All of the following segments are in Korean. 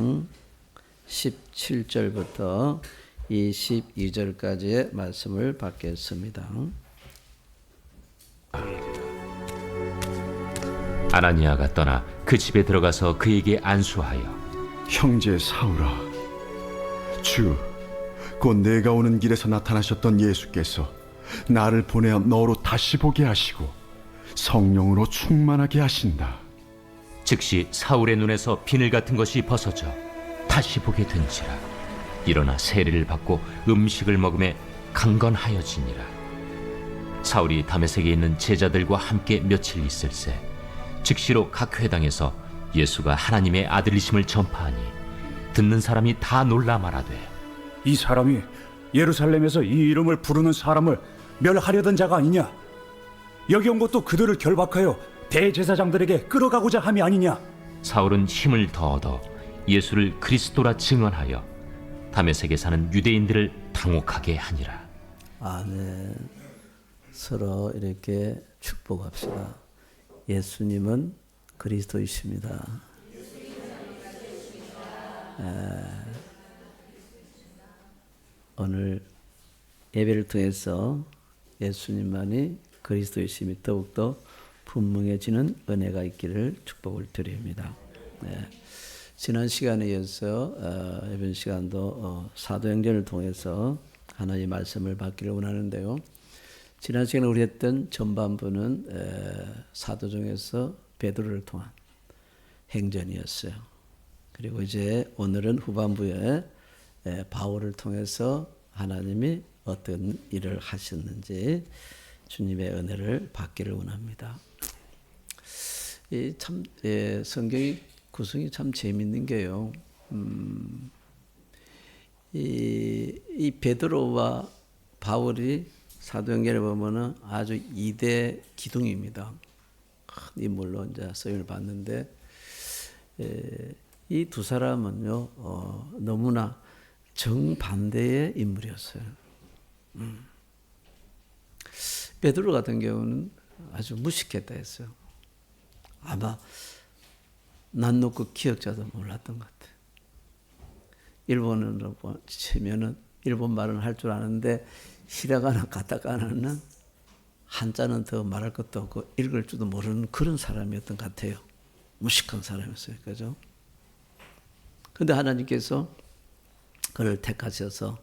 4장 17절부터 22절까지의 말씀을 받겠습니다. 아나니아가 떠나 그 집에 들어가서 그에게 안수하여 형제 사울아, 주 곧 내가 오는 길에서 나타나셨던 예수께서 나를 보내어 너로 다시 보게 하시고 성령으로 충만하게 하신다. 즉시 사울의 눈에서 비늘 같은 것이 벗어져 다시 보게 된지라. 일어나 세례를 받고 음식을 먹음에 강건하여지니라. 사울이 다메섹에 있는 제자들과 함께 며칠 있을새 즉시로 각 회당에서 예수가 하나님의 아들이심을 전파하니 듣는 사람이 다 놀라 말하되, 이 사람이 예루살렘에서 이 이름을 부르는 사람을 멸하려던 자가 아니냐? 여기 온 것도 그들을 결박하여 대제사장들에게 끌어가고자 함이 아니냐? 사울은 힘을 더 얻어 예수를 그리스도라 증언하여 다메섹에 사는 유대인들을 당혹하게 하니라. 아멘. 서로 이렇게 축복합시다. 예수님은 그리스도이십니다. 오늘 예배를 통해서 예수님만이 그리스도이심이 더욱더 분명해지는 은혜가 있기를 축복을 드립니다. 지난 시간에 이어서 이번 시간도 사도행전을 통해서 하나님의 말씀을 받기를 원하는데요. 지난 시간에 우리 했던 전반부는 사도행전에서 베드로를 통한 행전이었어요. 그리고 이제 오늘은 후반부에 바울을 통해서 하나님이 어떤 일을 하셨는지 주님의 은혜를 받기를 원합니다. 성경의 구성이 참 재밌는 게요. 이 베드로와 바울이 사도행전에 보면은 아주 2대 기둥입니다. 큰 인물로 이제 쓰임을 받는데 이 두 사람은요 너무나 정반대의 인물이었어요. 베드로 같은 경우는 아주 무식했다 했어요. 아마 난 놓고 기억자도 몰랐던 것 같아요. 일본어로 치면은 일본 말은 할 줄 아는데 히라가나 가타카나는 한자는 더 말할 것도 없고 읽을 줄도 모르는 그런 사람이었던 것 같아요. 무식한 사람이었어요. 그죠? 근데 하나님께서 그를 택하셔서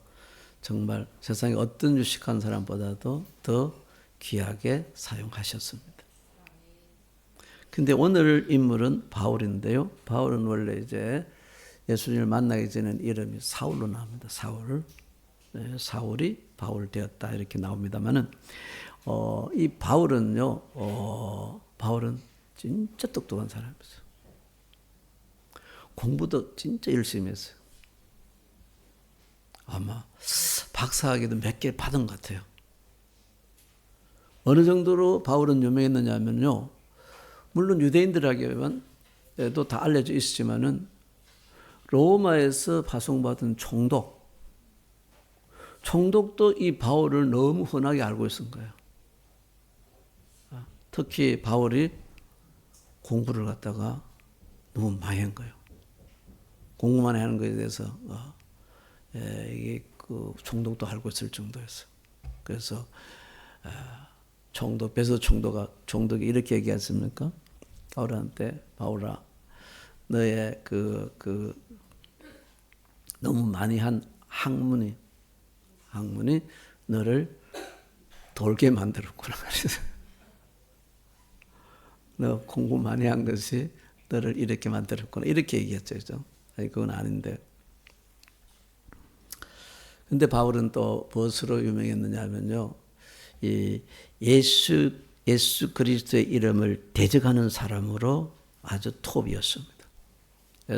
정말 세상에 어떤 유식한 사람보다도 더 귀하게 사용하셨습니다. 근데 오늘 인물은 바울인데요. 바울은 원래 이제 예수님을 만나기 전에 이름이 사울로 나옵니다. 사울. 네, 사울이 바울 되었다 이렇게 나옵니다만은 이 바울은요. 바울은 진짜 똑똑한 사람이었어요. 공부도 진짜 열심히 했어요. 아마 박사학위도 몇 개 받은 것 같아요. 어느 정도로 바울은 유명했느냐면요. 물론 유대인들에게도 다 알려져 있지만은 로마에서 파송받은 총독도 이 바울을 너무 흔하게 알고 있은 거예요. 특히 바울이 공부를 갖다가 너무 많이 한 거예요. 공부만 하는 것에 대해서 이게 그 총독도 알고 있을 정도였어요. 그래서 베소 총독이 이렇게 얘기했습니까? 바울한테 바울아, 너의 그 너무 많이 한 학문이 너를 돌게 만들었구나. 너 공부 많이 한 것이 너를 이렇게 만들었구나. 이렇게 얘기했죠. 그죠? 아니, 그건 아닌데. 근데 바울은 또 무엇으로 유명했느냐 하면요. 이 예수 그리스도의 이름을 대적하는 사람으로 아주 톱이었습니다.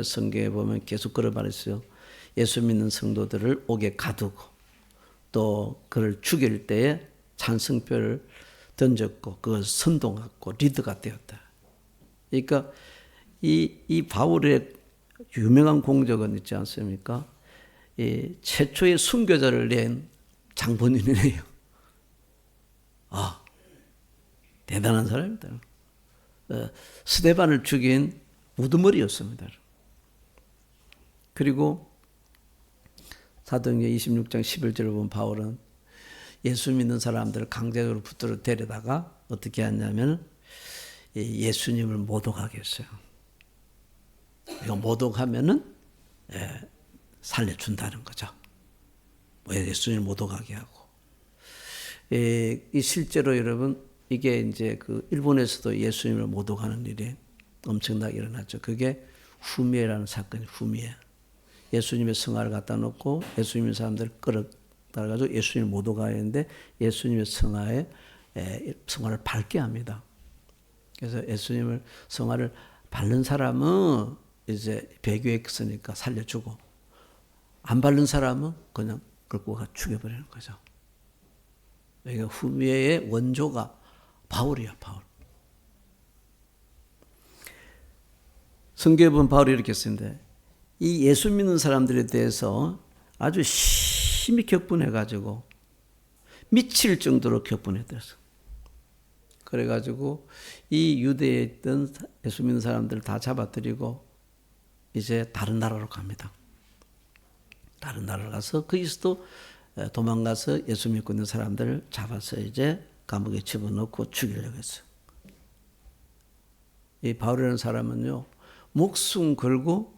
성경에 보면 계속 그런 말이 있어요. 예수 믿는 성도들을 옥에 가두고 또 그를 죽일 때에 찬성표를 던졌고 그걸 선동했고 리더가 되었다. 그러니까 이 바울의 유명한 공적은 있지 않습니까? 이 최초의 순교자를 낸 장본인이네요. 대단한 사람입니다. 스데반을 죽인 우두머리였습니다. 그리고 사도행전 26장 11절을 보면 바울은 예수 믿는 사람들을 강제적으로 붙들어 데려다가 어떻게 하냐면 예수님을 모독하게 했어요. 이거 모독하면은 살려준다는 거죠. 예수님을 모독하게 하고. 이 실제로 여러분 이게 이제 그 일본에서도 예수님을 모독하는 일이 엄청나게 일어났죠. 그게 후미에라는 사건이 후미에. 예수님의 성화를 갖다 놓고 예수님의 사람들을 끌어다가지고 예수님을 모독하야 하는데 예수님의 성화를 밟게 합니다. 그래서 예수님을 성화를 밟는 사람은 이제 배교에 있으니까 살려주고 안 밟는 사람은 그냥 끌고 가 죽여버리는 거죠. 그러니까 후미에의 원조가 바울이야, 바울. 성경에 보면 바울이 이렇게 쓰는데 이 예수 믿는 사람들에 대해서 아주 심히 격분해가지고 미칠 정도로 격분했대서. 그래가지고 이 유대에 있던 예수 믿는 사람들을 다 잡아들이고 이제 다른 나라로 갑니다. 다른 나라로 가서 거기서도 도망가서 예수 믿고 있는 사람들을 잡아서 이제 감옥에 집어넣고 죽이려고 했어요. 이 바울이라는 사람은요, 목숨 걸고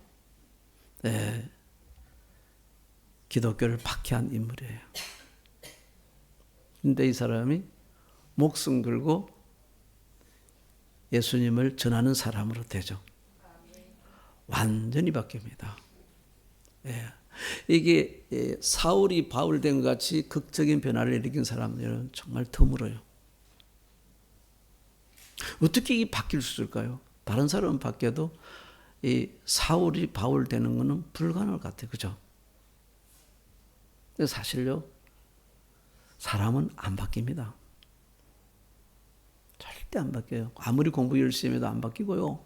기독교를 박해한 인물이에요. 근데 이 사람이 목숨 걸고 예수님을 전하는 사람으로 되죠. 완전히 바뀝니다. 이게 사울이 바울 된 것 같이 극적인 변화를 일으킨 사람들은 정말 드물어요. 어떻게 이게 바뀔 수 있을까요? 다른 사람은 바뀌어도 이 사울이 바울 되는 것은 불가능할 것 같아요. 그죠? 근데 사실요, 사람은 안 바뀝니다. 절대 안 바뀌어요. 아무리 공부 열심히 해도 안 바뀌고요.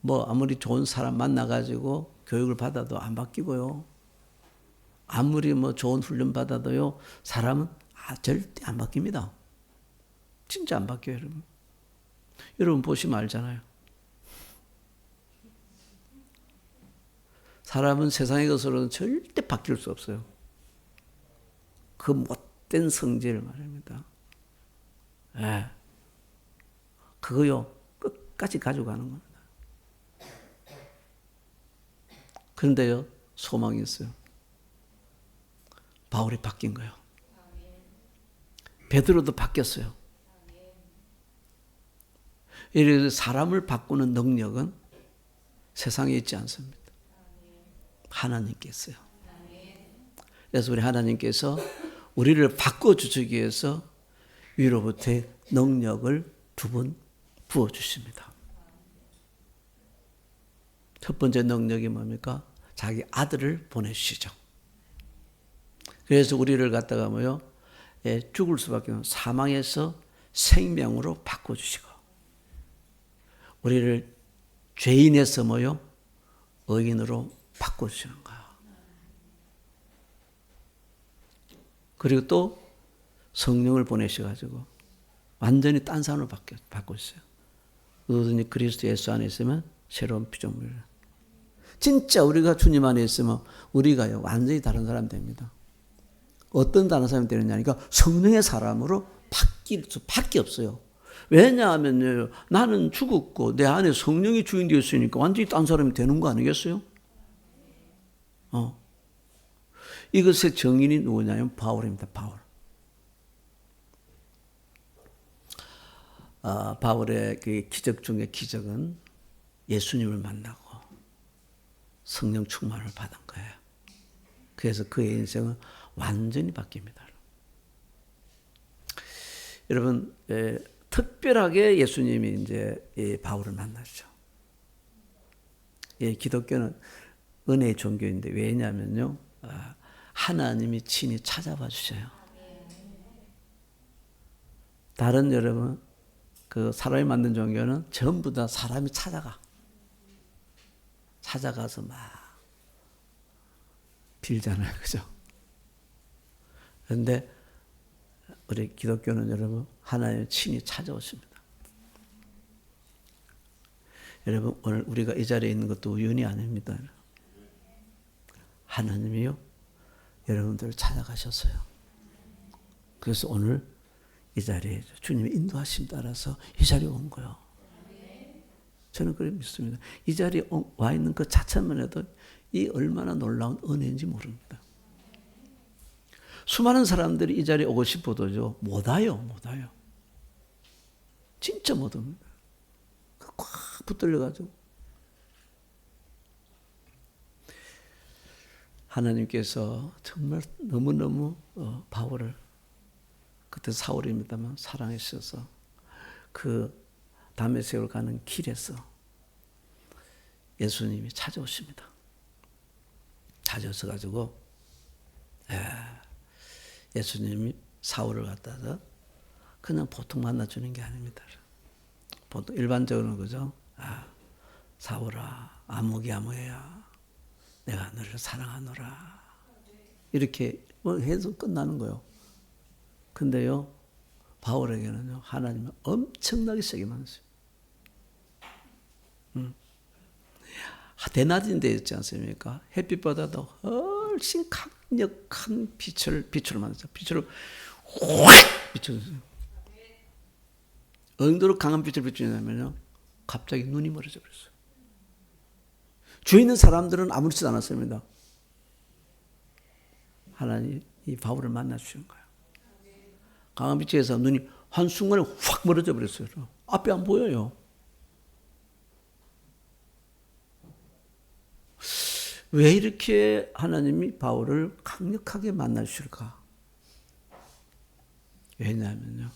뭐 아무리 좋은 사람 만나가지고 교육을 받아도 안 바뀌고요. 아무리 뭐 좋은 훈련 받아도요, 사람은 절대 안 바뀝니다. 진짜 안 바뀌어요, 여러분. 여러분 보시면 알잖아요. 사람은 세상의 것으로는 절대 바뀔 수 없어요. 그 못된 성질 말입니다. 그거요, 끝까지 가져가는 겁니다. 그런데요, 소망이 있어요. 바울이 바뀐 거예요. 베드로도 바뀌었어요. 이래서 사람을 바꾸는 능력은 세상에 있지 않습니다. 하나님께 있어요. 그래서 우리 하나님께서 우리를 바꿔주시기 위해서 위로부터 능력을 두 번 부어주십니다. 첫 번째 능력이 뭡니까? 자기 아들을 보내주시죠. 그래서 우리를 갖다가 뭐요? 죽을 수밖에 없는 사망에서 생명으로 바꿔주시고 우리를 죄인에서 뭐요? 의인으로 바꿔주시는 거야. 그리고 또 성령을 보내셔가지고 완전히 딴 사람으로 바꿔주세요. 누구든지 그리스도 예수 안에 있으면 새로운 피조물이라. 진짜 우리가 주님 안에 있으면 우리가요 완전히 다른 사람 됩니다. 어떤 다른 사람이 되느냐니까 성령의 사람으로 바뀔 수밖에 없어요. 왜냐하면요, 나는 죽었고 내 안에 성령이 주인 되었으니까 완전히 딴 사람이 되는 거 아니겠어요? 이것의 정인이 누구냐면 바울입니다. 바울. 바울의 그 기적 중에 기적은 예수님을 만나고 성령 충만을 받은 거예요. 그래서 그의 인생은 완전히 바뀝니다. 여러분, 특별하게 예수님이 이제 바울을 만나죠. 기독교는 은혜의 종교인데 왜냐면요, 하나님이 친히 찾아봐 주셔요. 다른 여러분, 그 사람이 만든 종교는 전부 다 사람이 찾아가서 막 빌잖아요. 그죠? 그런데 우리 기독교는 여러분, 하나님이 친히 찾아오십니다. 여러분, 오늘 우리가 이 자리에 있는 것도 우연이 아닙니다. 하나님이요 여러분들을 찾아가셨어요. 그래서 오늘 이 자리에 주님의 인도하심 따라서 이 자리에 온 거예요. 저는 그렇게 믿습니다. 이 자리에 와 있는 그 자체만 해도 이 얼마나 놀라운 은혜인지 모릅니다. 수많은 사람들이 이 자리에 오고 싶어도요 못 와요. 진짜 못 옵니다. 꽉 붙들려가지고 하나님께서 정말 너무너무 바울을 그때 사울입니다만 사랑하셔서 그 다메섹으로 가는 길에서 예수님이 찾아오십니다. 찾아오셔 가지고 예수님이 사울을 갖다가 그냥 보통 만나주는 게 아닙니다. 보통 일반적으로는 그죠? 사울아 아무개야 내가 너를 사랑하노라 이렇게 해서 끝나는 거예요. 근데요 바울에게는요 하나님은 엄청나게 세게 만났어요. 대낮인 데 있지 않습니까? 햇빛보다도 훨씬 강력한 빛을 만났어요. 빛을 확 비춰줬어요. 어느 정도로 강한 빛을 비추냐면요 갑자기 눈이 멀어져 버렸어요. 주위에 있는 사람들은 아무렇지도 않았습니다. 하나님 이 바울을 만나주신 거예요. 강한 빛에서 눈이 한순간에 확 멀어져 버렸어요. 앞이 안 보여요. 왜 이렇게 하나님이 바울을 강력하게 만나주실까? 왜냐하면요.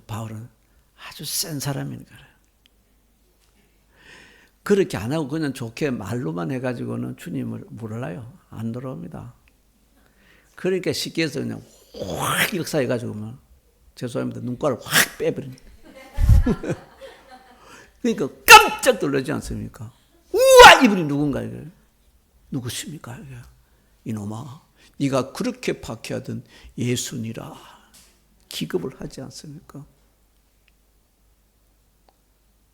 바울은 아주 센 사람이니까 그래요. 그렇게 안 하고 그냥 좋게 말로만 해가지고는 주님을 몰라요. 안 들어옵니다. 그러니까 쉽게 해서 그냥 확 역사해가지고 죄송합니다. 눈깔을 확 빼버립니다. 그러니까 깜짝 놀라지 않습니까? 우와 이분이 누군가 이게 누구십니까 이게 이놈아 네가 그렇게 박해하던 예수니라 기겁을 하지 않습니까?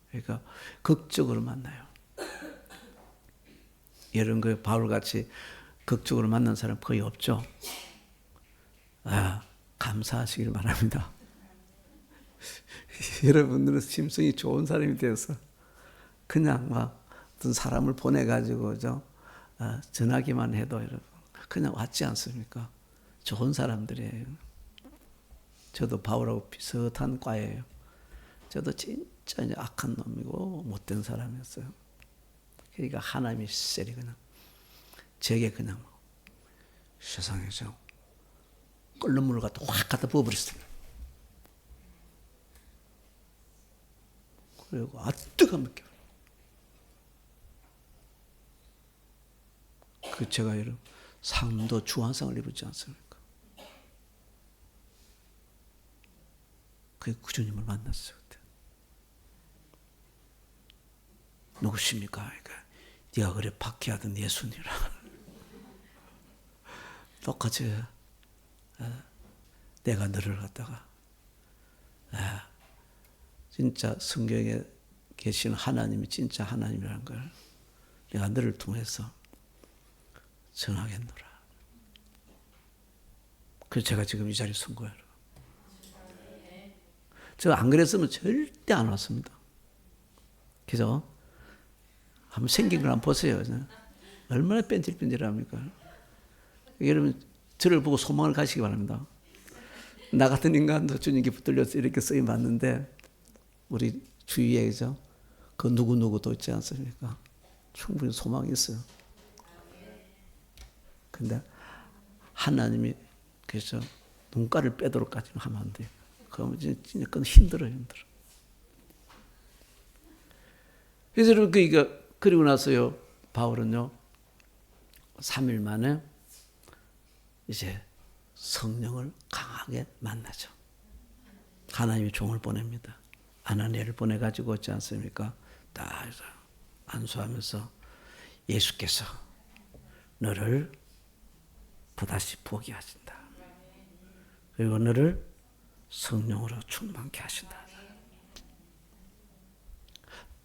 그러니까 극적으로 만나요. 이런 거 바울같이 극적으로 만난 사람 거의 없죠. 감사하시길 바랍니다. 여러분들은 심성이 좋은 사람이 되어서 그냥 어떤 사람을 보내가지고 전하기만 해도 여러분 그냥 왔지 않습니까? 좋은 사람들이에요. 저도 바울하고 비슷한 과예요. 저도 진짜 악한 놈이고 못된 사람이었어요. 그러니까 하나님이 세리 그냥 제게 그냥 세상에서 끓는 물을 갖다 확 갖다 부어버렸어요. 그리고 뜨거운 느낌. 제가 이런 상도 주한상을 입었지 않습니까? 그 주님을 만났어요. 그때. 누구십니까? 그러니까 네가 그래 박해하던 예수니라. 똑같이 내가 너를 갖다가 진짜 성경에 계신 하나님이 진짜 하나님이라는 걸 내가 너를 통해서 전하겠노라. 그래서 제가 지금 이 자리에 선 거예요. 저 안 그랬으면 절대 안 왔습니다. 그죠? 한번 생긴 걸 한번 보세요. 얼마나 뺀질뺀질합니까? 여러분 저를 보고 소망을 가시기 바랍니다. 나 같은 인간도 주님께 붙들려서 이렇게 쓰임 받는데 우리 주위에 그죠? 그 누구누구도 있지 않습니까? 충분히 소망이 있어요. 근데 하나님이 그래서 눈가를 빼도록까지는 하면 안 돼요. 그러면 진짜 그건 힘들어요. 그래서 그리고 나서요 바울은요 3일 만에 이제 성령을 강하게 만나죠. 하나님이 종을 보냅니다. 아나니아를 보내가지고 있지 않습니까? 다 안수하면서 예수께서 너를 또다시 보게 하신다. 그리고 너를 성령으로 충만케 하신다.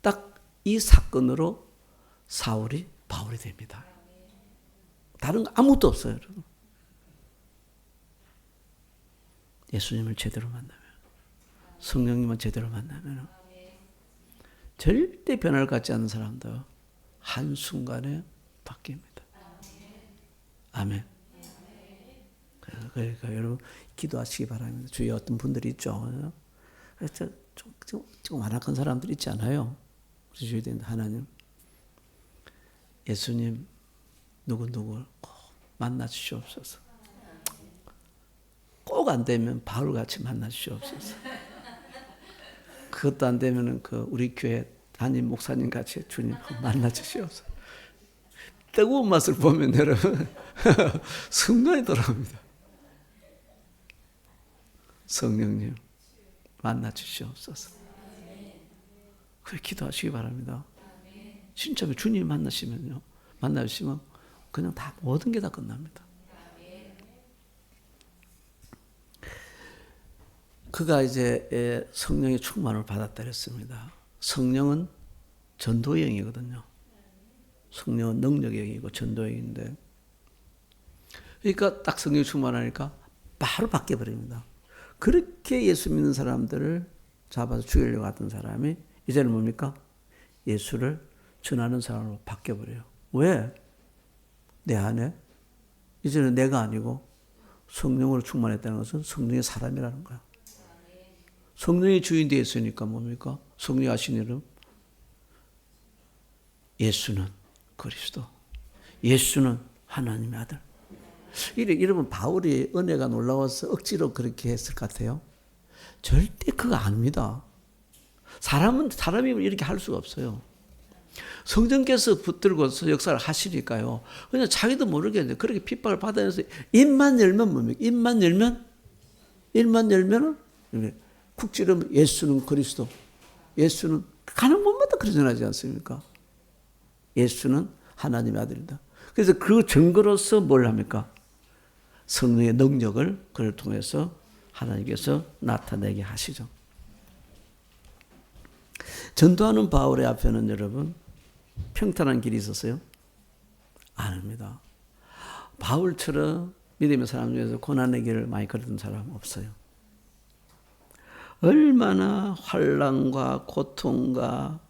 딱 이 사건으로 사울이 바울이 됩니다. 다른 거 아무것도 없어요. 여러분. 예수님을 제대로 만나면, 성령님을 제대로 만나면 절대 변화를 갖지 않는 사람도 한순간에 바뀝니다. 아멘. 그러니까 여러분 기도하시기 바랍니다. 주위에 어떤 분들이 있죠. 좀 완악한 사람들 있지 않아요? 우리 주위에 있는 하나님, 예수님 누구누구 꼭 만나 주시옵소서. 꼭 안 되면 바울같이 만나 주시옵소서. 그것도 안 되면은 우리 교회 담임 목사님 같이 주님 만나 주시옵소서. 뜨거운 맛을 보면 여러분 순간이 돌아옵니다. 성령님 만나 주시옵소서. 그렇게 기도하시기 바랍니다. 진짜 주님 만나시면 그냥 다 모든 게 다 끝납니다. 그가 이제 성령의 충만을 받았다 그랬습니다. 성령은 전도의 영이거든요. 성령은 능력의 영이고 전도의 영인데, 그러니까 딱 성령이 충만하니까 바로 바뀌어버립니다. 그렇게 예수 믿는 사람들을 잡아서 죽이려고 하던 사람이 이제는 뭡니까? 예수를 전하는 사람으로 바뀌어버려요. 왜? 내 안에 이제는 내가 아니고 성령으로 충만했다는 것은 성령의 사람이라는 거야. 성령의 주인 되어 있으니까 뭡니까? 성령이 하신 일은 예수는 그리스도, 예수는 하나님의 아들. 이러면 바울이 은혜가 놀라워서 억지로 그렇게 했을 것 같아요. 절대 그거 아닙니다. 사람이 이렇게 할 수가 없어요. 성령께서 붙들고서 역사를 하시니까요. 그냥 자기도 모르게 그렇게 핍박을 받아내서 입만 열면 뭡니까? 입만 열면은 쿡 찌르면 예수는 그리스도, 예수는 가는 곳마다 그러지 않습니까? 예수는 하나님의 아들이다. 그래서 그 증거로서 뭘 합니까? 성령의 능력을 그를 통해서 하나님께서 나타내게 하시죠. 전도하는 바울의 앞에는 여러분 평탄한 길이 있었어요? 아닙니다. 바울처럼 믿음의 사람 중에서 고난의 길을 많이 걸었던 사람 없어요. 얼마나 환난과 고통과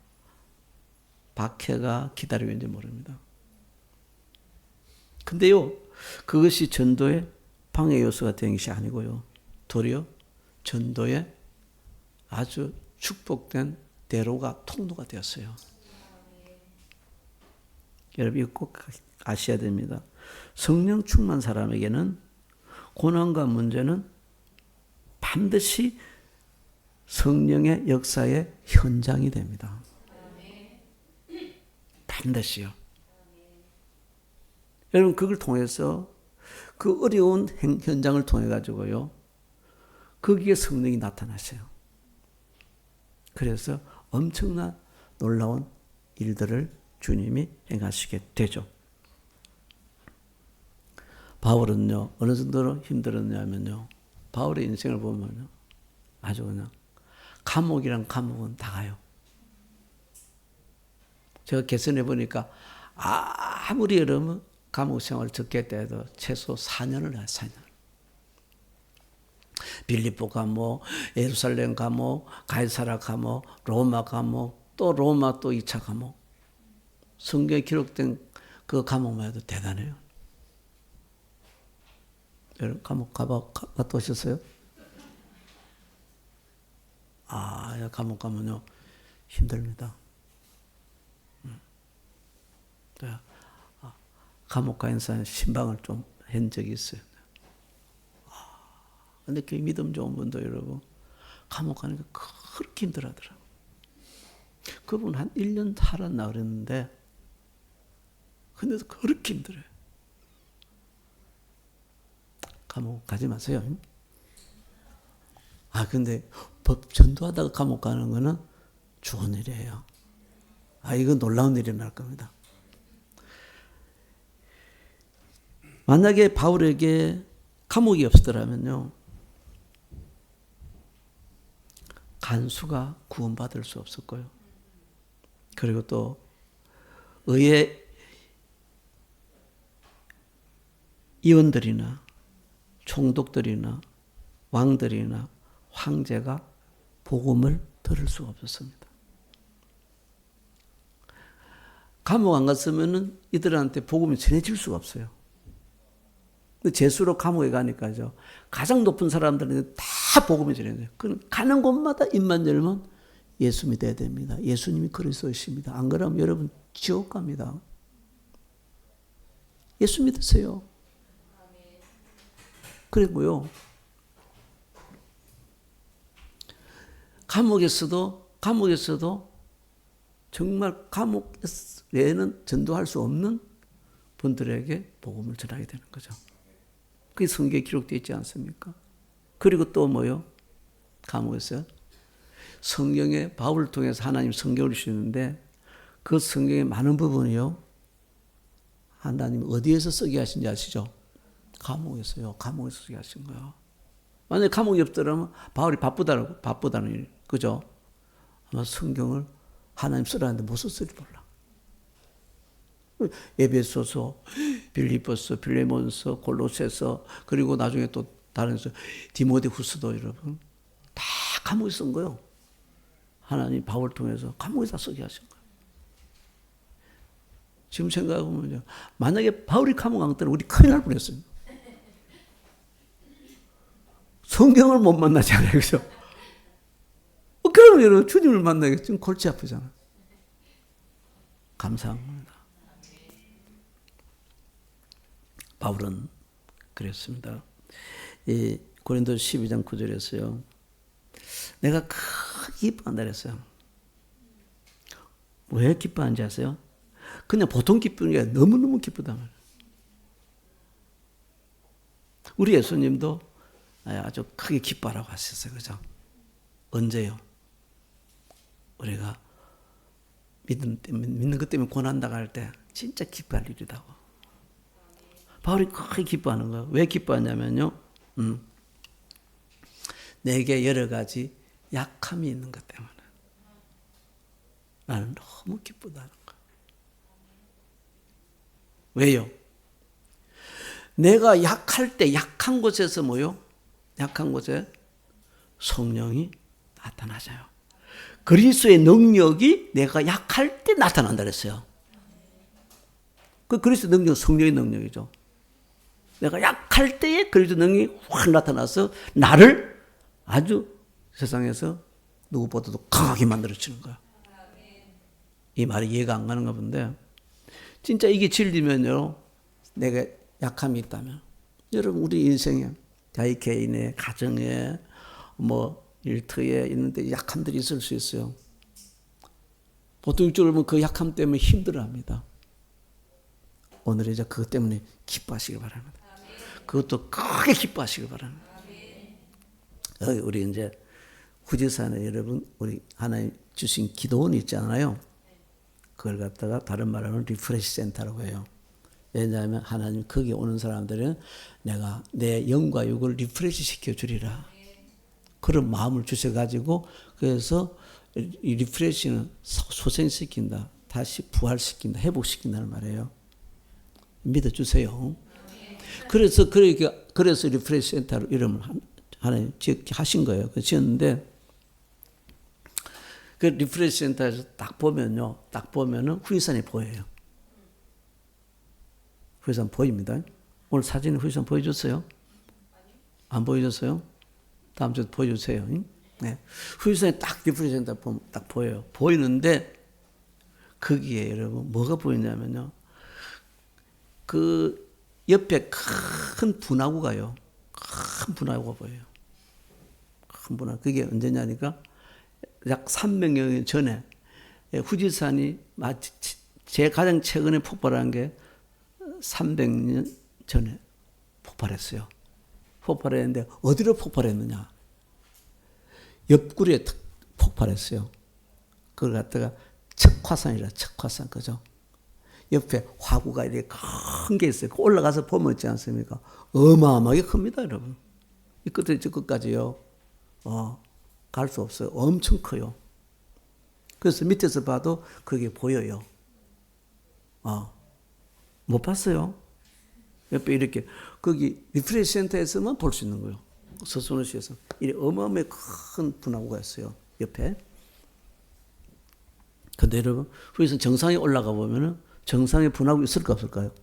박해가 기다리고 있는지 모릅니다. 근데요, 그것이 전도의 방해 요소가 된 것이 아니고요. 도리어 전도의 아주 축복된 대로가 통로가 되었어요. 여러분 이거 꼭 아셔야 됩니다. 성령 충만 사람에게는 고난과 문제는 반드시 성령의 역사의 현장이 됩니다. 반드시요. 여러분 그걸 통해서 그 어려운 현장을 통해 가지고요. 거기에 성령이 나타나셔요. 그래서 엄청난 놀라운 일들을 주님이 행하시게 되죠. 바울은요, 어느 정도로 힘들었냐면요, 바울의 인생을 보면요, 아주 그냥 감옥이란 감옥은 다 가요. 제가 계산해 보니까 아무리 여러분 감옥 생활을 적게 했다 최소 4년을 해요, 4년. 빌립보 감옥, 예루살렘 감옥, 가이사라 감옥, 로마 감옥, 또 로마 또 2차 감옥. 성경에 기록된 그 감옥만 해도 대단해요. 여러분 감옥 갔다 오셨어요? 감옥 가면요 힘듭니다. 감옥 가 있는 신방을 좀 한 적이 있어요. 근데 그 믿음 좋은 분도 여러분 감옥 가니까 그렇게 힘들어하더라고요. 그분 한 1년 살았나 그랬는데 근데도 그렇게 힘들어요. 감옥 가지 마세요. 근데 법 전도하다가 감옥 가는 거는 좋은 일이에요. 이건 놀라운 일이 날 겁니다. 만약에 바울에게 감옥이 없었더라면요, 간수가 구원받을 수 없었고요. 그리고 또 의의 의원들이나 총독들이나 왕들이나 황제가 복음을 들을 수가 없었습니다. 감옥 안 갔으면은 이들한테 복음이 전해질 수가 없어요. 근데 재수로 감옥에 가니까죠. 가장 높은 사람들한테 다 복음이 전해져요. 가는 곳마다 입만 열면 예수 믿어야 됩니다. 예수님이 그리스도이십니다. 안 그러면 여러분 지옥 갑니다. 예수 믿으세요. 그리고요. 감옥에서도 정말 감옥 외에는 전도할 수 없는 분들에게 복음을 전하게 되는 거죠. 그게 성경에 기록되어 있지 않습니까? 그리고 또 뭐요? 감옥에서 성경에 바울을 통해서 하나님 성경을 주시는데 그 성경의 많은 부분이요. 하나님 어디에서 쓰게 하신지 아시죠? 감옥에서요. 감옥에서 쓰게 하신 거예요. 만약에 감옥이 없더라면 바울이 바쁘다는 일, 그죠? 아마 성경을 하나님 쓰라는데 못 썼을지 몰라. 에베소서, 빌립보서, 빌레몬서, 골로새서, 그리고 나중에 또 다른 디모데후서도 여러분 다 감옥에 쓴 거예요. 하나님 바울을 통해서 감옥에다 쓰게 하신 거예요. 지금 생각해보면요. 만약에 바울이 감옥 안 갔다면 우리 큰일 날 뻔했어요. 성경을 못 만나잖아요. 그죠? 그러면 여러분 주님을 만나기 좀 골치 아프잖아. 감사합니다. 바울은 그랬습니다. 이 고린도 12장 9절에서요. 내가 크게 기뻐한다 그랬어요. 왜 기뻐하는지 아세요? 그냥 보통 기쁘는 게 너무너무 기쁘다 말이에요. 우리 예수님도 아주 크게 기뻐하라고 하셨어요. 그죠? 언제요? 우리가 믿는 것 때문에 고난당할 때 진짜 기뻐할 일이라고. 바울이 크게 기뻐하는 거예요. 왜 기뻐하냐면요. 내게 여러 가지 약함이 있는 것 때문에 나는 너무 기쁘다는 거예요. 왜요? 내가 약할 때 약한 곳에서 뭐요? 약한 곳에 성령이 나타나셔요. 그리스도의 능력이 내가 약할 때 나타난다 그랬어요. 그 그리스도 능력, 성령의 능력이죠. 내가 약할 때에 그리스도 능력이 확 나타나서 나를 아주 세상에서 누구보다도 강하게 만들어주는 거야. 이 말이 이해가 안 가는가 본데 진짜 이게 진리면요. 내가 약함이 있다면 여러분 우리 인생에 자기 개인의 가정에 뭐 일터에 있는데 약함들이 있을 수 있어요. 보통 이쪽으로 보면 그 약함 때문에 힘들어합니다. 오늘 이제 그것 때문에 기뻐하시길 바랍니다. 그것도 크게 기뻐하시길 바랍니다. 우리 이제 후지산에 여러분 우리 하나님 주신 기도원이 있잖아요. 그걸 갖다가 다른 말로는 리프레시 센터라고 해요. 왜냐하면 하나님 거기 오는 사람들은 내가 내 영과 육을 리프레시 시켜주리라. 그런 마음을 주셔가지고 그래서 이 리프레시는 소생시킨다. 다시 부활시킨다. 회복시킨다는 말이에요. 믿어주세요. 그래서 리프레시 센터로 이름을 하나님 하신 거예요. 그 지었는데 그 리프레시 센터에서 딱 보면은 후지산이 보여요. 후지산 보입니다. 오늘 사진에 후지산 보여줬어요? 안 보여줬어요? 다음 주에 보여주세요. 네. 후지산에 딱 리프레시 센터 보면 딱 보여요. 보이는데 거기에 여러분 뭐가 보이냐면요. 그 옆에 큰 분화구가요. 큰 분화구가 보여요. 큰 분화. 그게 언제냐니까 약 300년 전에 후지산이 가장 최근에 폭발한 게 300년 전에 폭발했어요. 폭발했는데 어디로 폭발했느냐? 옆구리에 폭발했어요. 그걸 갖다가 척화산이라 척화산 그죠? 옆에 화구가 이렇게 큰 게 있어요. 올라가서 보면 있지 않습니까? 어마어마하게 큽니다, 여러분. 이 끝에 저 끝까지요. 갈 수 없어요. 엄청 커요. 그래서 밑에서 봐도 그게 보여요. 못 봤어요? 옆에 이렇게 거기 리프레시 센터에서만 볼 수 있는 거예요. 서순호시에서 이 어마어마하게 큰 분화구가 있어요. 옆에. 근데 여러분, 후에서 정상에 올라가 보면은 정상에 분화구 있을까 없을까요?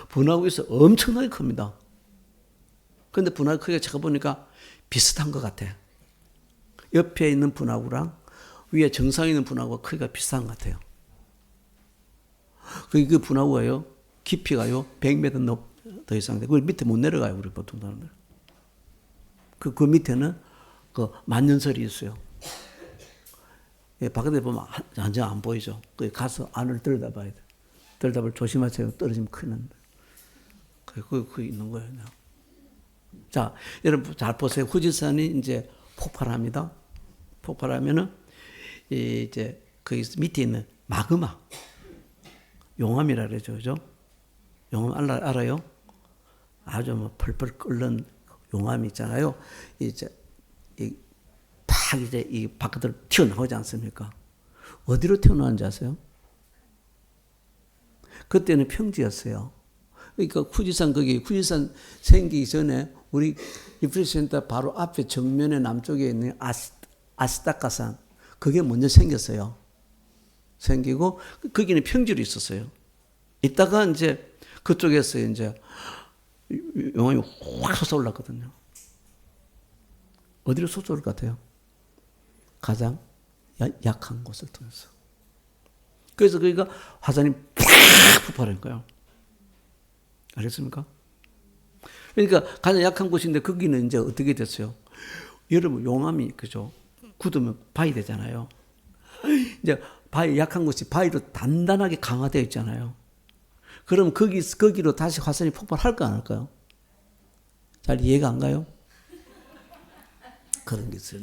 분화구 있어 엄청나게 큽니다. 근데 분화구 크기가 제가 보니까 비슷한 것 같아요. 옆에 있는 분화구랑 위에 정상에 있는 분화구가 크기가 비슷한 것 같아요. 그 분화구가요, 깊이가요, 100m 더 이상 돼. 그 밑에 못 내려가요, 우리 보통 사람들. 그 밑에는 그 만년설이 있어요. 예, 바깥에 보면 완전 안 보이죠. 거기 가서 안을 들여다봐야 돼. 들여다볼 조심하세요. 떨어지면 큰일 납니다. 그거 있는 거예요. 자, 여러분 잘 보세요. 후지산이 이제 폭발합니다. 폭발하면은 이제 그 밑에 있는 마그마, 용암이라 그러죠, 그죠? 용암 알아요? 아주 뭐 펄펄 끓는 용암이 있잖아요. 이제 팍 이제 이 바깥으로 튀어나오지 않습니까? 어디로 튀어나오는지 아세요? 그때는 평지였어요. 그러니까 후지산 생기기 전에 우리 리프레시 센터 바로 앞에 정면에 남쪽에 있는 아시타카산 그게 먼저 생겼어요. 생기고 거기는 평지로 있었어요. 이따가 이제 그쪽에서 이제 용암이 확 솟아올랐거든요. 어디로 솟아올 것 같아요? 가장 약한 곳을 통해서. 그래서 거기가 화산이 팍 폭발한 거예요. 알겠습니까? 그러니까 가장 약한 곳인데 거기는 이제 어떻게 됐어요? 여러분 용암이 그죠? 굳으면 바위 되잖아요. 이제 바위 약한 곳이 바위로 단단하게 강화되어 있잖아요. 그럼 거기로 다시 화산이 폭발할까 안 할까요? 잘 이해가 안 가요? 그런 게 있어요.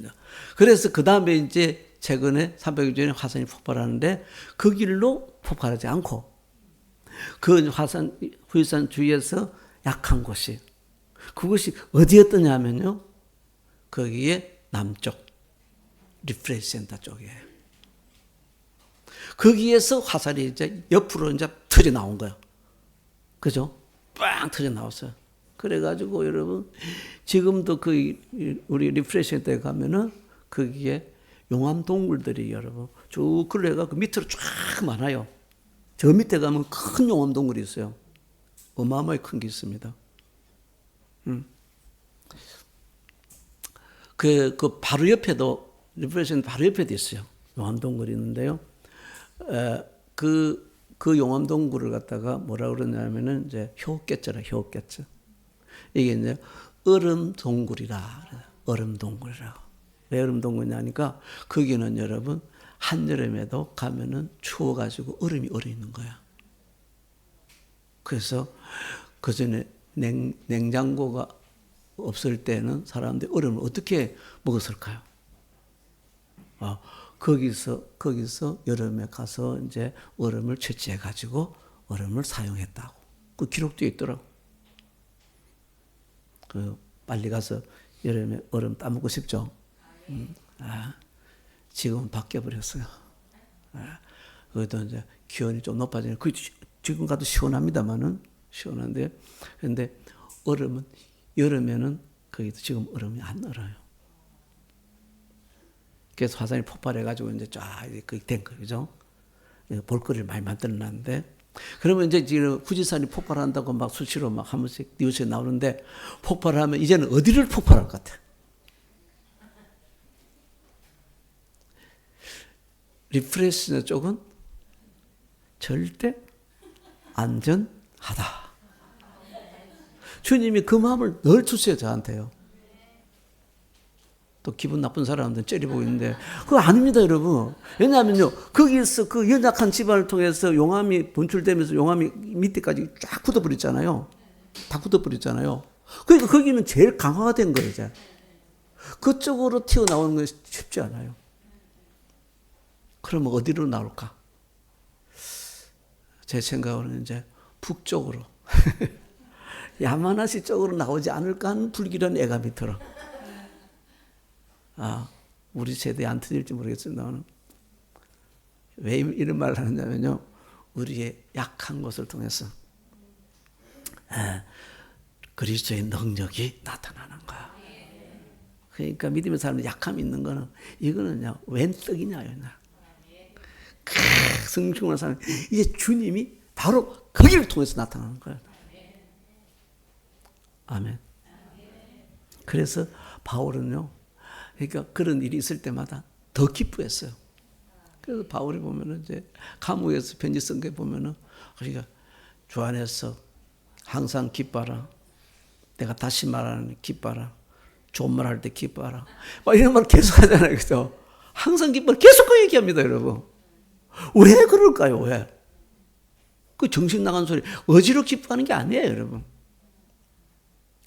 그래서 그 다음에 이제 최근에 300여 전에 화산이 폭발하는데 그 길로 폭발하지 않고 그 후지산 주위에서 약한 곳이 그것이 어디였더냐 하면요. 거기에 남쪽 리프레시 센터 쪽이에요. 거기에서 화살이 이제 옆으로 이제 터져 나온 거예요. 그죠? 빵 터져 나왔어요. 그래가지고 여러분 지금도 그 우리 리프레시 센터에 가면은 거기에 용암 동굴들이 여러분 쭉 그래가 그 밑으로 쫙 많아요. 저 밑에 가면 큰 용암 동굴이 있어요. 어마어마하게 큰 게 있습니다. 그 바로 옆에도 리프레시 센터 바로 옆에도 있어요. 용암 동굴이 있는데요. 그 용암 동굴을 갖다가 뭐라 그러냐면은 이제 효깨쩌라 효깨쩌. 이게 이제 얼음 동굴이라. 얼음 동굴이라고. 왜 얼음 동굴이냐니까 거기는 여러분 한여름에도 가면은 추워가지고 얼음이 얼어 있는 거야. 그래서 그 전에 냉장고가 없을 때는 사람들이 얼음을 어떻게 먹었을까요? 거기서 여름에 가서 이제 얼음을 채취해 가지고 얼음을 사용했다고. 그 기록되어 있더라고. 빨리 가서 여름에 얼음 따먹고 싶죠? 지금은 바뀌어 버렸어요. 그래도 이제 기온이 좀 높아지는, 지금 가도 시원합니다만은, 시원한데, 근데 얼음은, 여름에는 거기도 지금 얼음이 안 얼어요. 그래서 화산이 폭발해가지고 이제 쫙 그게 된 거예요. 그죠? 볼거리를 많이 만들어 놨는데, 그러면 이제 지금 후지산이 폭발한다고 막 수시로 막 한 번씩 뉴스에 나오는데, 폭발하면 이제는 어디를 폭발할 것 같아? 리프레시 쪽은 절대 안전하다. 주님이 그 마음을 늘 주세요, 저한테요. 또 기분 나쁜 사람들은 째려보고 있는데 그거 아닙니다, 여러분. 왜냐하면요, 거기에서 그 연약한 지반을 통해서 용암이 분출되면서 용암이 밑에까지 쫙 굳어버렸잖아요. 다 굳어버렸잖아요. 그러니까 거기는 제일 강화가 된 거예요, 이제. 그쪽으로 튀어나오는 것이 쉽지 않아요. 그러면 어디로 나올까? 제 생각으로는 이제 북쪽으로 야마나시 쪽으로 나오지 않을까 하는 불길한 예감이 들어. 우리 세대에 안 터질지 모르겠어요. 나는 왜 이런 말을 하느냐면요, 우리의 약한 것을 통해서 그리스도의 능력이 나타나는 거야. 그러니까 믿음의 사람은 약함이 있는 거는 이거는요 웬 떡이냐요. 성령 충만한 사람 이제 주님이 바로 거기를 통해서 나타나는 거예요. 아멘. 그래서 바울은요, 그러니까 그런 일이 있을 때마다 더 기뻐했어요. 그래서 바울이 보면은 이제 감옥에서 편지 쓴 게 보면은 그러니까 주 안에서 항상 기뻐라. 내가 다시 말하는 기뻐라. 좋은 말 할 때 기뻐라. 막 이런 말 계속 하잖아요. 그죠? 항상 기뻐라. 계속 그 얘기합니다, 여러분. 왜 그럴까요? 왜? 그 정신 나간 소리. 어지러 기뻐하는 게 아니에요, 여러분.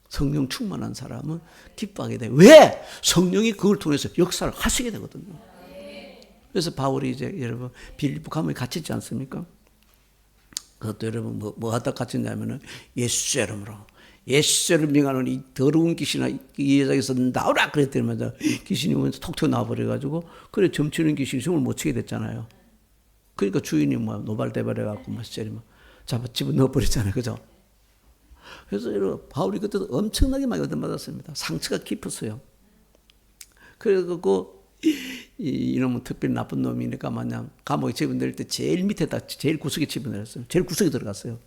성령 충만한 사람은 기뻐하게 돼요. 왜? 성령이 그걸 통해서 역사를 하시게 되거든요. 그래서 바울이 이제 여러분 빌립보 감옥에 갇혔지 않습니까? 그것도 여러분 뭐 하다 갇혔냐면은 예수 이름으로 예수를 명하는 이 더러운 귀신아 이 여자에서 나오라 그랬더니마다 귀신이 오면서 톡 튀어 나와버려가지고 그래 점치는 귀신이 숨을 못 쉬게 됐잖아요. 그러니까 주인이 뭐 노발대발해갖고 뭐 잡아 집어넣어버렸잖아요. 그죠? 그래서 여러분 바울이 그때도 엄청나게 많이 얻어맞았습니다. 상처가 깊었어요. 그래서 이놈은 특별히 나쁜 놈이니까 마냥 감옥에 집어넣을 때 제일 밑에다 제일 구석에 집어넣었어요. 제일 구석에 들어갔어요.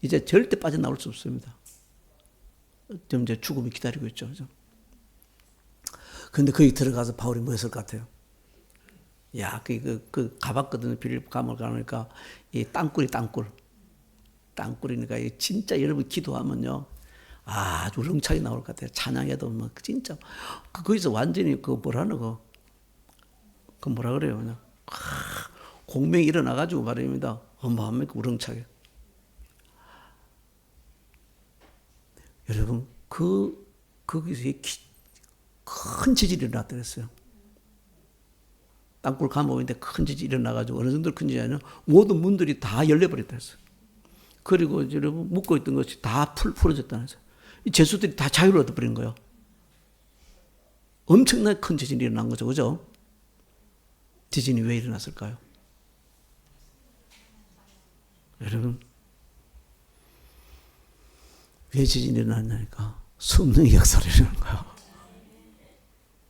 이제 절대 빠져나올 수 없습니다. 좀 이제 죽음이 기다리고 있죠. 그죠? 근데 거기 들어가서 바울이 뭐 했을 것 같아요? 야, 가봤거든요. 빌립보 감옥을 가니까 이 땅굴이니까 진짜 여러분 기도하면요. 아주 우렁차게 나올 것 같아요. 찬양해도 뭐 진짜 거기서 완전히 그 뭐라 그래요. 그냥 공명이 일어나가지고 말입니다. 어마어마하게 우렁차게. 여러분 거기서 큰 지진이 일어났더랬어요. 땅굴 감옥인데 큰 지진이 일어나가지고 어느 정도 큰지 아니면 모든 문들이 다 열려버렸다 했어요. 그리고 여러분 묶고 있던 것이 다 풀어졌다는 거죠. 이 죄수들이 다 자유를 얻어버린 거예요. 엄청나게 큰 지진이 일어난 거죠. 그죠? 지진이 왜 일어났을까요? 여러분 왜 지진이 일어났냐니까 성령의 역사를 일어나는 거예요.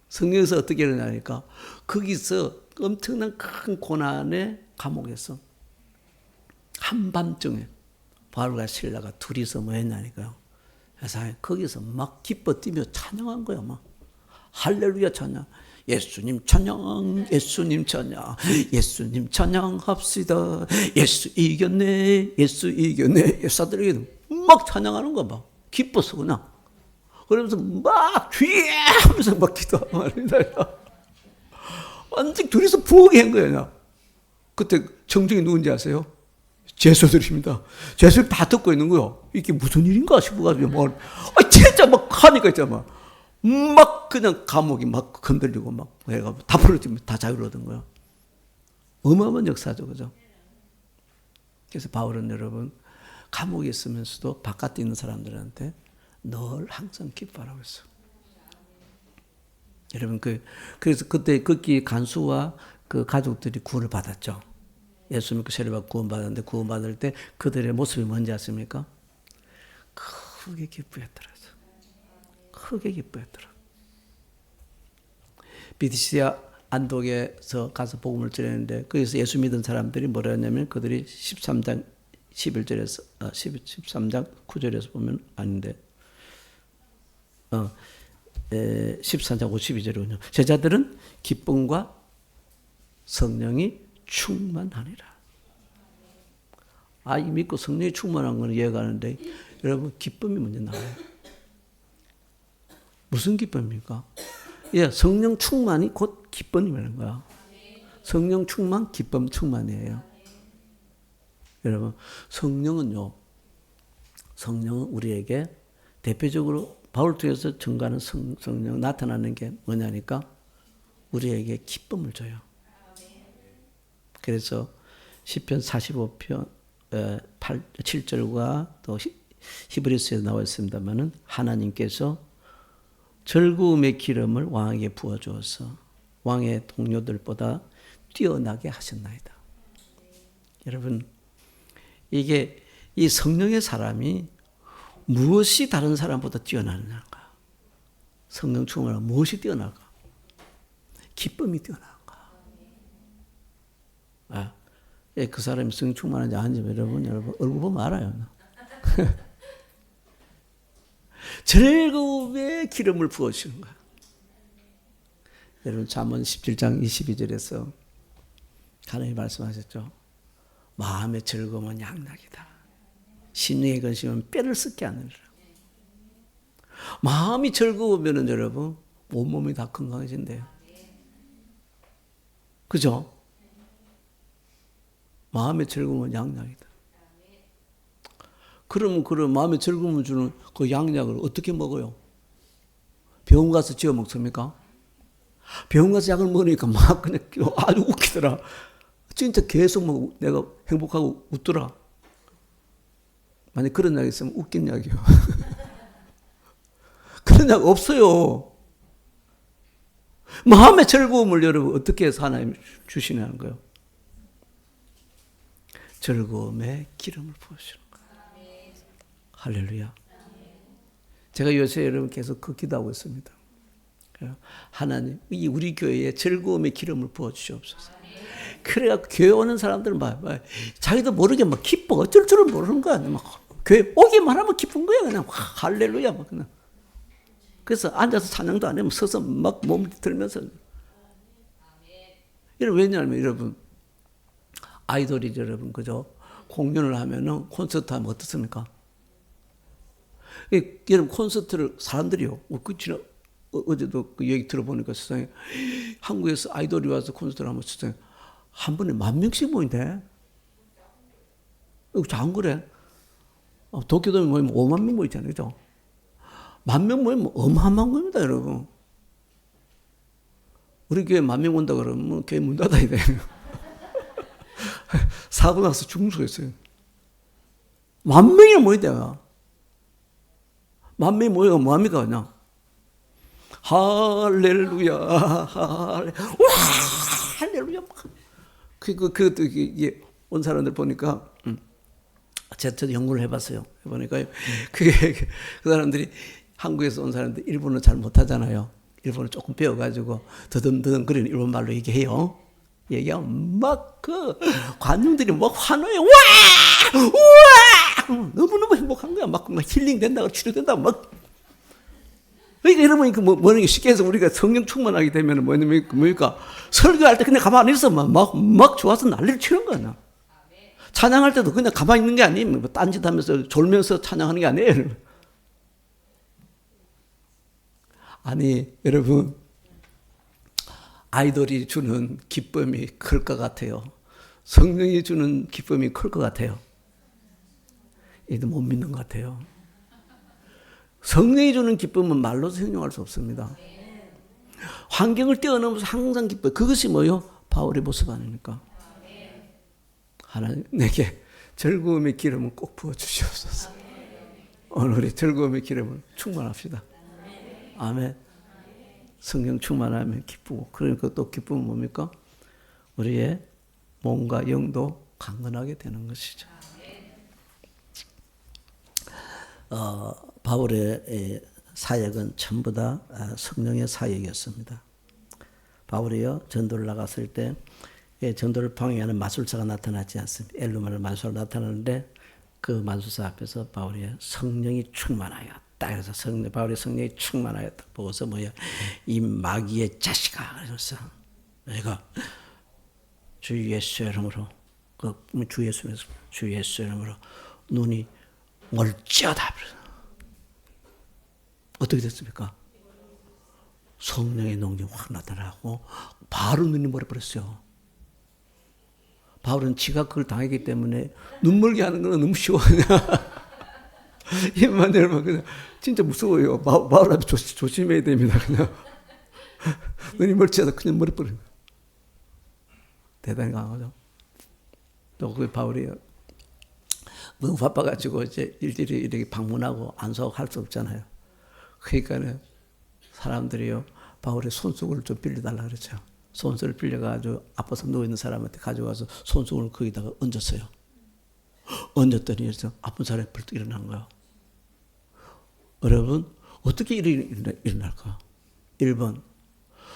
성령에서 어떻게 일어나니까 거기서 엄청난 큰 고난의 감옥에서 한밤중에 바울과 실라가 둘이서 뭐 했냐니까요. 세상에 거기서 막 기뻐 뛰며 찬양한 거야. 막 할렐루야 찬양. 예수님 찬양, 예수님 찬양, 예수님 찬양합시다. 예수 이겼네, 예수 이겼네. 예사들에게 막 찬양하는 거 막 기뻐서 그냥. 그러면서 막 뒤에 하면서 막 기도하고 말입니다. 완전 둘이서 부엌에 한 거예요. 그때 청중이 누군지 아세요? 죄수들입니다. 죄수들 다 듣고 있는 거요. 이게 무슨 일인가 싶어가지고 진짜 막 하니까 있잖아. 막 그냥 감옥이 막 흔들리고 막 해가지고 다 풀어지면 다 자유를 얻은 거예요. 어마어마한 역사죠, 그죠? 그래서 바울은 여러분 감옥에 있으면서도 바깥에 있는 사람들한테 늘 항상 기뻐하라고 했어. 여러분 그래서 그때 거기 간수와 그 가족들이 구원을 받았죠. 예수 믿고 세례받고 구원받았는데 구원받을 때 그들의 모습이 뭔지 아십니까? 크게 기뻐했더라. 크게 기뻐했더라. 비디시아 안독에서 가서 복음을 전했는데 거기서 예수 믿은 사람들이 뭐라 했냐면 그들이 13장 11절에서 13장 9절에서 보면 아닌데 13장 52절이군요. 제자들은 기쁨과 성령이 충만하니라. 이 믿고 성령이 충만한 건 이해가는데 여러분 기쁨이 먼저 나와요. 무슨 기쁨입니까? 예, 성령 충만이 곧 기쁨이라는 거야. 성령 충만, 기쁨 충만이에요. 여러분 성령은 우리에게 대표적으로 바울 통해서 증가하는 성령 나타나는 게 뭐냐니까 우리에게 기쁨을 줘요. 그래서 시편 45편 7절과 또 히브리서에 나와 있습니다만은 하나님께서 즐거움의 기름을 왕에게 부어주어서 왕의 동료들보다 뛰어나게 하셨나이다. 여러분 이게 이 성령의 사람이 무엇이 다른 사람보다 뛰어나느냐가. 성령 충만하면 무엇이 뛰어날까? 기쁨이 뛰어난가. 아, 그 사람이 성령 충만한지 아닌지 여러분 얼굴 보면 알아요. 즐거움의 기름을 부어주는 거야. 여러분 잠언 17장 22절에서 하나님이 말씀하셨죠. 마음의 즐거움은 양락이다. 심령의 근심은 뼈를 썩게 하느니라. 마음이 즐거우면은 여러분 온몸이 다 건강해진대요. 그죠? 마음의 즐거움은 양락이다. 그러면 그런 마음의 즐거움을 주는 그 양약을 어떻게 먹어요? 병원 가서 지어 먹습니까? 병원 가서 약을 먹으니까 막 그냥 아주 웃기더라. 진짜 계속 막 내가 행복하고 웃더라. 만약 그런 약이 있으면 웃긴 약이요. 그런 약 없어요. 마음의 즐거움을 여러분 어떻게 해서 하나님 주시냐는 거예요. 즐거움의 기름을 부으시는 거예요. 할렐루야. 제가 요새 여러분 계속 그 기도하고 있습니다. 하나님, 우리 교회에 즐거움의 기름을 부어주시옵소서. 그래갖고 교회 오는 사람들은 막 자기도 모르게 막 기뻐. 어쩔 줄을 모르는 거야. 막 교회 오기만 하면 기쁜 거야. 그냥 할렐루야. 막 그냥. 그래서 앉아서 찬양도 안 하면 서서 막 몸을 들면서. 왜냐하면 여러분, 아이돌이 여러분, 그죠? 공연을 하면은 콘서트 하면 어떻습니까? 여러분, 콘서트를 사람들이요. 어제도 그 얘기 들어보니까 세상에 한국에서 아이돌이 와서 콘서트를 하면 세상에 한 번에 10,000명씩 모인대. 안 그래? 도쿄돔에 모이면 5만 명 모이잖아요. 그죠? 10,000명 모이면 어마어마한 겁니다, 여러분. 우리 교회 10,000명 온다 그러면 교회 문 닫아야 돼요. 사고 나서 죽는 수가 있어요. 10,000명이나 모인대요. 10,000명이 모여가 뭐합니까, 그냥? 할렐루야, 할렐루야. 그것도 이게 온 사람들 보니까, 저도 연구를 해봤어요. 해보니까, 그 사람들이 한국에서 온 사람들 일본어 잘 못하잖아요. 일본어 조금 배워가지고 더듬더듬 그리는 일본 말로 얘기해요. 얘기하면 막 관중들이 막 환호해. 와! 우와! 너무너무 행복한 거야. 막 힐링 된다고 치료된다고 막. 그러니까 여러분이 뭐는 쉽게 해서 우리가 성령 충만하게 되면 뭡니까? 설교할 때 그냥 가만히 있어. 막 좋아서 난리를 치는 거야. 찬양할 때도 그냥 가만히 있는 게 아니에요. 뭐 딴짓 하면서 졸면서 찬양하는 게 아니에요. 아니, 여러분, 아이돌이 주는 기쁨이 클 것 같아요. 성령이 주는 기쁨이 클 것 같아요. 얘도 못 믿는 것 같아요. 성령이 주는 기쁨은 말로서 형용할 수 없습니다. 환경을 뛰어넘어서 항상 기뻐요. 그것이 뭐요? 바울의 모습 아닙니까? 하나님, 내게 즐거움의 기름을 꼭 부어주시옵소서. 오늘 우리 즐거움의 기름을 충만합시다. 아멘. 성령 충만하면 기쁘고, 그러니까 또 기쁨은 뭡니까? 우리의 몸과 영도 강건하게 되는 것이죠. 바울의 사역은 전부 다 성령의 사역이었습니다. 바울이요, 전도를 나갔을 때 전도를 방해하는 마술사가 나타나지 않습니다. 엘루마를 마술사가 나타나는데 그 마술사 앞에서 바울이 성령이 충만하였다. 그래서 바울의 성령이 충만하였다. 보고서 뭐야? 이 마귀의 자식아. 그래서 내가 주 예수의 이름으로, 주 예수의 이름으로 눈이 멀찌하다. 어떻게 됐습니까? 성령의 능력이 확 나타나고 바로 눈이 멀어버렸어요. 바울은 지가 그걸 당했기 때문에 눈멀게 하는 건 너무 쉬워. 입만 열면 그냥 진짜 무서워요. 바울 앞에 조심해야 됩니다. 그냥 눈이 멀찌하다 그냥 멀어버려요. 대단히 강하죠. 또 그 바울이 너무 바빠가지고 이제 일일이 이렇게 방문하고 안수하고 할 수 없잖아요. 그러니까는 사람들이요, 바울의 손수건을 좀 빌려달라 그랬죠. 손수건을 빌려가지고 아파서 누워있는 사람한테 가져가서 손수건을 거기다가 얹었어요. 얹었더니 해서 아픈 사람이 벌떡 일어난 거예요. 여러분 어떻게 일어날까? 1번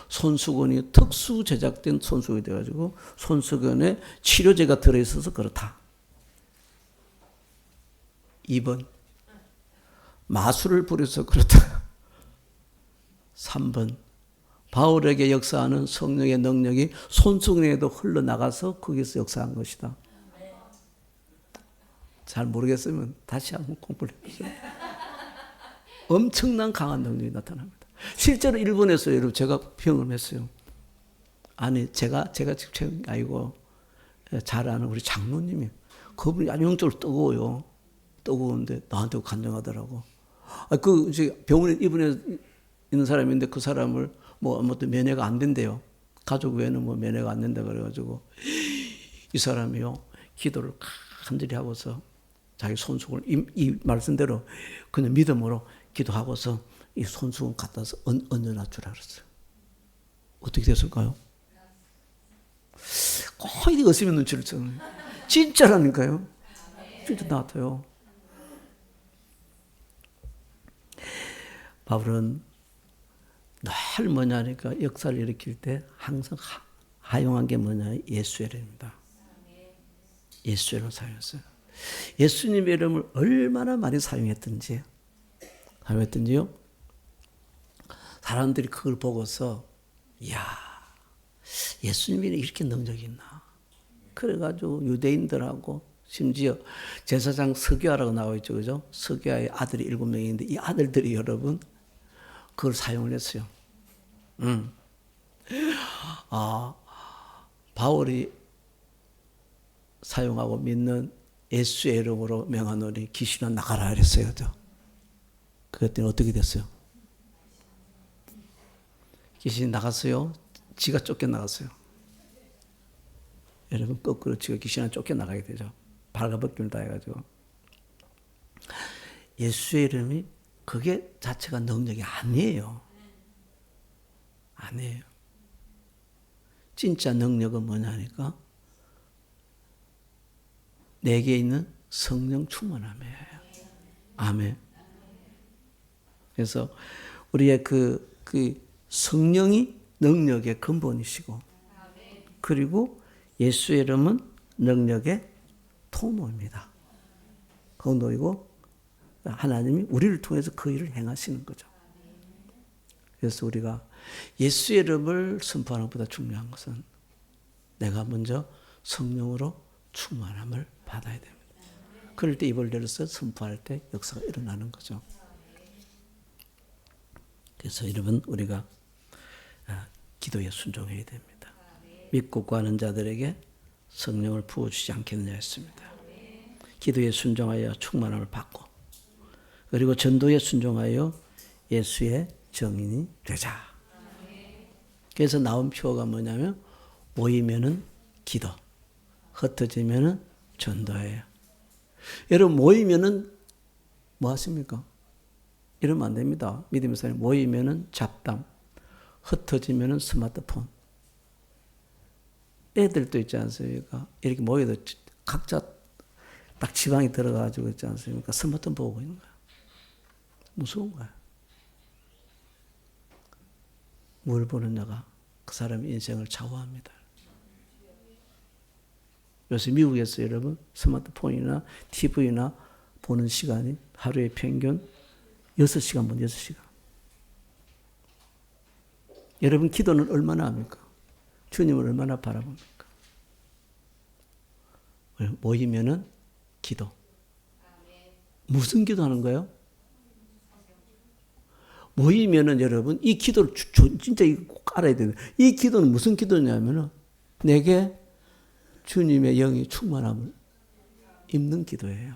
손수건이 특수 제작된 손수건이 돼가지고 손수건에 치료제가 들어있어서 그렇다. 2번 마술을 부려서 그렇다. 3번 바울에게 역사하는 성령의 능력이 손수건에도 흘러나가서 거기서 역사한 것이다. 잘 모르겠으면 다시 한번 공부를 해보세요. 엄청난 강한 능력이 나타납니다. 실제로 일본에서 여러분 제가 경험했어요. 아니 제가 직접 체험이 아니고 잘 아는 우리 장로님이 그분이 아주 영적으로 뜨거워요. 뜨거운데 나한테 간증하더라고. 그 병원에 입원해 있는 사람인데 그 사람을 아무튼 면회가 안 된대요. 가족 외에는 면회가 안 된다 그래가지고 이 사람이요 기도를 간절히 하고서 자기 손수건을 이 말씀대로 그냥 믿음으로 기도하고서 이 손수건 갖다서 얹어놔 주라 그랬어요. 어떻게 됐을까요? 거의 의심의 눈치를 쳐요. 진짜라니까요. 진짜 나왔어요. 바울은 늘 뭐냐니까 역사를 일으킬 때 항상 하용한 게 뭐냐 예수의 이름입니다. 예수의 이름을 사용했어요. 예수님의 이름을 얼마나 많이 사용했던지요. 사람들이 그걸 보고서 이야 예수님이 이렇게 능력이 있나. 그래가지고 유대인들하고 심지어 제사장 스기야라고 나와 있죠. 그죠? 스기야의 아들이 7명인데 이 아들들이 여러분 그걸 사용을 했어요. 바울이 사용하고 믿는 예수의 이름으로 명하노니 귀신은 나가라 그랬어요. 그랬더니 어떻게 됐어요? 귀신이 나갔어요? 지가 쫓겨나갔어요. 여러분 거꾸로 지가 귀신한테 쫓겨나가게 되죠. 발가벗김을 다 해가지고. 예수의 이름이 그게 자체가 능력이 아니에요. 아니에요. 진짜 능력은 뭐냐니까 내게 있는 성령 충만함이에요. 아멘. 그래서 우리의 그 성령이 능력의 근본이시고 그리고 예수의 이름은 능력의 통로입니다. 통로이고 하나님이 우리를 통해서 그 일을 행하시는 거죠. 그래서 우리가 예수의 이름을 선포하는 것보다 중요한 것은 내가 먼저 성령으로 충만함을 받아야 됩니다. 그럴 때 입을 열어서 선포할 때 역사가 일어나는 거죠. 그래서 여러분 우리가 기도에 순종해야 됩니다. 믿고 구하는 자들에게 성령을 부어주지 않겠느냐 했습니다. 기도에 순종하여 충만함을 받고 그리고 전도에 순종하여 예수의 증인이 되자. 그래서 나온 표가 뭐냐면 모이면은 기도, 흩어지면은 전도예요. 여러분 모이면은 뭐 하십니까? 이러면 안 됩니다. 믿음의 사람이 모이면은 잡담, 흩어지면은 스마트폰. 애들도 있지 않습니까? 이렇게 모여도 각자 딱 지방에 들어가지고 있지 않습니까? 스마트폰 보고 있는 거야. 무서운 거야. 뭘 보느냐가 그 사람의 인생을 좌우합니다. 요새 미국에서 여러분 스마트폰이나 TV나 보는 시간이 하루에 평균 6시간 본 6시간. 여러분 기도는 얼마나 합니까? 주님을 얼마나 바라봅니까? 모이면은 기도. 무슨 기도하는 거예요? 모이면은 여러분 이 기도를 진짜 꼭 알아야 되는. 이 기도는 무슨 기도냐면은 내게 주님의 영이 충만함을 입는 기도예요.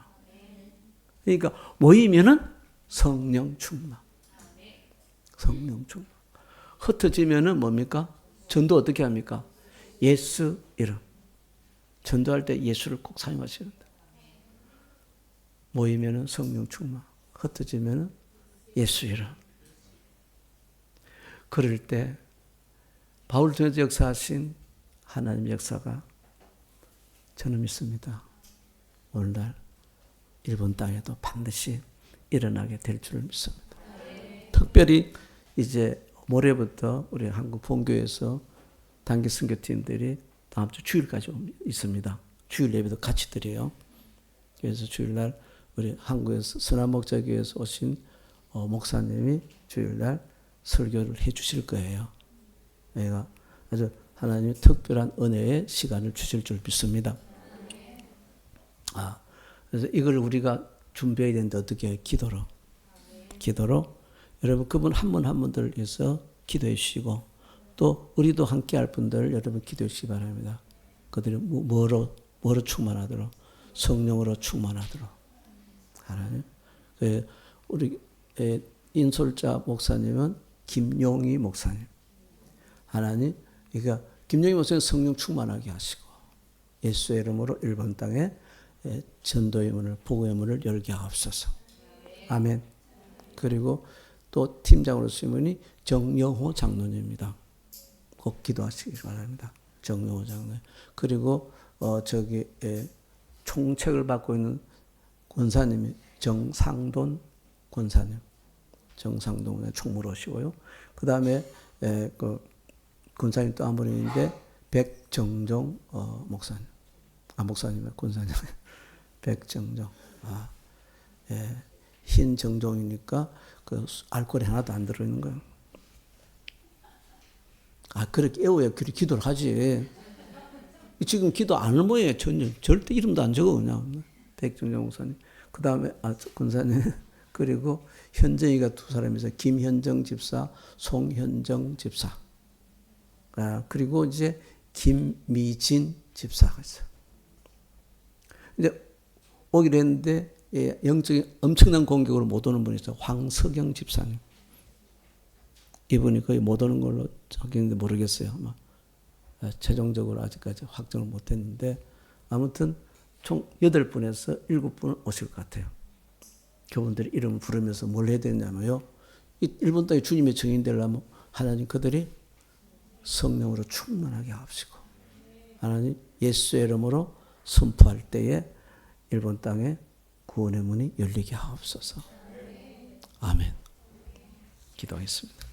그러니까 모이면은 성령 충만. 성령 충만. 흩어지면은 뭡니까? 전도 어떻게 합니까? 예수 이름. 전도할 때 예수를 꼭 사용하시는다. 모이면은 성령 충만. 흩어지면은 예수 이름. 그럴 때 바울 통해서 역사하신 하나님 역사가 저는 믿습니다. 오늘날 일본 땅에도 반드시 일어나게 될 줄 믿습니다. 특별히 이제 모레부터 우리 한국 본교에서 단기 선교팀들이 다음 주 주일까지 있습니다. 주일 예배도 같이 드려요. 그래서 주일날 우리 한국에서 선한목자교회에서 오신 목사님이 주일날 설교를 해 주실 거예요. 내가 아주 하나님이 특별한 은혜의 시간을 주실 줄 믿습니다. 그래서 이걸 우리가 준비해야 되는데 어떻게 해요? 기도로 여러분 그분 한 분 한 분들 위해서 기도해 주시고 또 우리도 함께 할 분들 여러분 기도해 주시기 바랍니다. 그들이 뭐로 충만하도록 성령으로 충만하도록 하나님. 우리 인솔자 목사님은 김용희 목사님. 하나님, 그러니까 김용희 목사님 성령 충만하게 하시고 예수의 이름으로 일본 땅에 전도의 문을 복음의 문을 열게 하옵소서. 아멘. 그리고 또 팀장으로 쓰신 분이 정영호 장로님입니다. 꼭 기도하시기 바랍니다. 정영호 장로님. 그리고 총책을 맡고 있는 권사님이 정상돈 권사님. 정상돈 총무로 오시고요. 그 다음에 그 권사님 또 한 분 있는데 백정종 목사님. 목사님이 권사님. 백정종. 흰 정종이니까 그 알코올이 하나도 안 들어있는 거예요. 그렇게 애워야 그렇게 기도를 하지. 지금 기도 안 하는 모양이에요. 절대 이름도 안 적어 그냥. 백정종 목사님. 그 다음에 권사님. 그리고 현정이가 두 사람이서 김현정 집사, 송현정 집사. 그리고 이제 김미진 집사가 있어요. 이제 오기로 했는데 영적인 엄청난 공격으로 못 오는 분이 있어요. 황석영 집사님. 이분이 거의 못 오는 걸로 하겠는데 모르겠어요. 최종적으로 아직까지 확정을 못 했는데 아무튼 총 8분에서 7분 오실 것 같아요. 그분들이 이름을 부르면서 뭘 해야 되냐면요. 일본 땅에 주님의 증인 되려면 하나님 그들이 성령으로 충만하게 하옵시고 하나님 예수의 이름으로 선포할 때에 일본 땅에 구원의 문이 열리게 하옵소서. 아멘. 기도하겠습니다.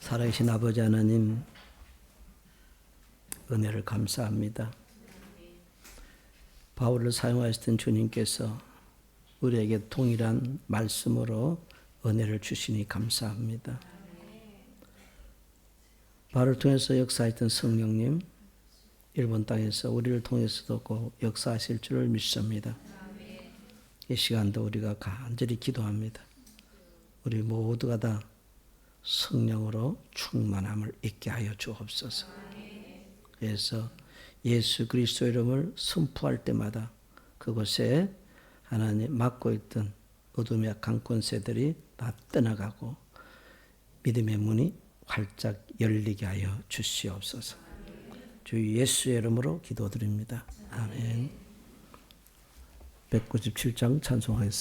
살아계신 아버지 하나님 은혜를 감사합니다. 바울을 사용하셨던 주님께서 우리에게 동일한 말씀으로 은혜를 주시니 감사합니다. 바울을 통해서 역사했던 성령님 일본 땅에서 우리를 통해서도 꼭 역사하실 줄을 믿습니다. 이 시간도 우리가 간절히 기도합니다. 우리 모두가 다 성령으로 충만함을 잊게 하여 주옵소서. 그래서 예수 그리스도 이름을 선포할 때마다 그곳에 하나님 맡고 있던 어둠의 강권세들이 다 떠나가고 믿음의 문이 활짝 열리게 하여 주시옵소서. 주 예수의 이름으로 기도드립니다. 아멘. 197장 찬송하겠습니다.